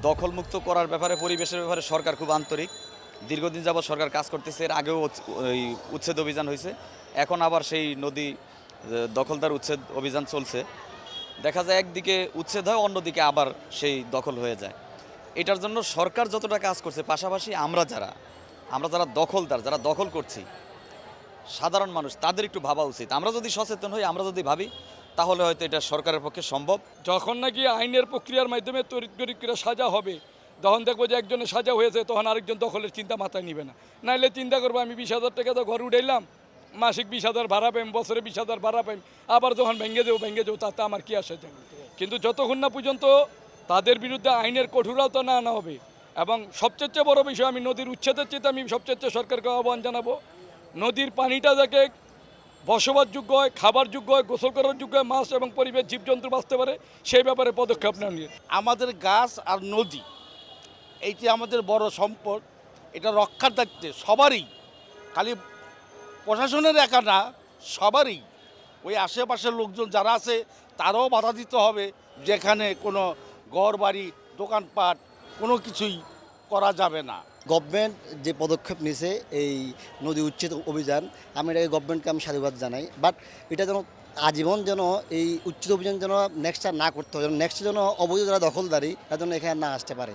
দখলমুক্ত করার ব্যাপারে, পরিবেশের ব্যাপারে সরকার খুব আন্তরিক। দীর্ঘদিন যাবৎ সরকার কাজ করতেছে। এর আগেও ওই উচ্ছেদ অভিযান হয়েছে, এখন আবার সেই নদী দখলদার উচ্ছেদ অভিযান চলছে। দেখা যায় একদিকে উচ্ছেদ হয়, অন্যদিকে আবার সেই দখল হয়ে যায়। এটার জন্য সরকার যতটা কাজ করছে, পাশাপাশি আমরা যারা দখলদার, যারা দখল করছি, সাধারণ মানুষ, তাদের একটু ভাবা উচিত। আমরা যদি সচেতন হই, আমরা যদি ভাবি, তাহলে হয়তো এটা সরকারের পক্ষে সম্ভব। যখন নাকি আইনের প্রক্রিয়ার মাধ্যমে তড়িৎ করে সাজা হবে, তখন দেখবো যে একজনের সাজা হয়েছে, তখন আরেকজন দখলের চিন্তা মাথায় নিবে না। নাইলে চিন্তা করবো আমি 20,000 টাকা তো ঘর উঠাইলাম, মাসিক 20,000 ভাড়া পাইম, বছরে 20,000 ভাড়া পাইম, আবার যখন ভেঙে যাবো তাতে আমার কি আসে যায়। কিন্তু যতক্ষণ না পর্যন্ত তাদের বিরুদ্ধে আইনের কঠোরতা না আনা হবে, এবং সবচেয়ে বড় বিষয়, আমি নদীর উচ্ছেদের চেয়ে আমি সবচেয়ে সরকারকে আহ্বান জানাবো, নদীর পানিটা যাতে বসবাসযোগ্য হয়, খাবার যোগ্য হয়, গোসল করার যোগ্য হয়, মাছ এবং পরিবেশ জীবজন্তু বাঁচতে পারে, সেই ব্যাপারে পদক্ষেপ নেওয়া নিয়ে। আমাদের গাছ আর নদী এইটি আমাদের বড় সম্পদ, এটা রক্ষার দায়িত্বে সবারই, খালি প্রশাসনের একা না, সবারই। ওই আশেপাশের লোকজন যারা আছে তারাও বাধা দিতে হবে, যেখানে কোনো ঘর বাড়ি দোকানপাট কোনো কিছুই করা যাবে না। গভর্নমেন্ট যে পদক্ষেপ নিয়েছে এই নদী উচ্ছেদ অভিযান, আমি এটাকে গভর্নমেন্টকে আমি সাধুবাদ জানাই। বাট এটা যেন আজীবন যেন এই উচ্ছেদ অভিযান যেন নেক্সট আর না করতে হয়, নেক্সট যেন অবৈধ যারা দখলদারি তার জন্য এখানে না আসতে পারে।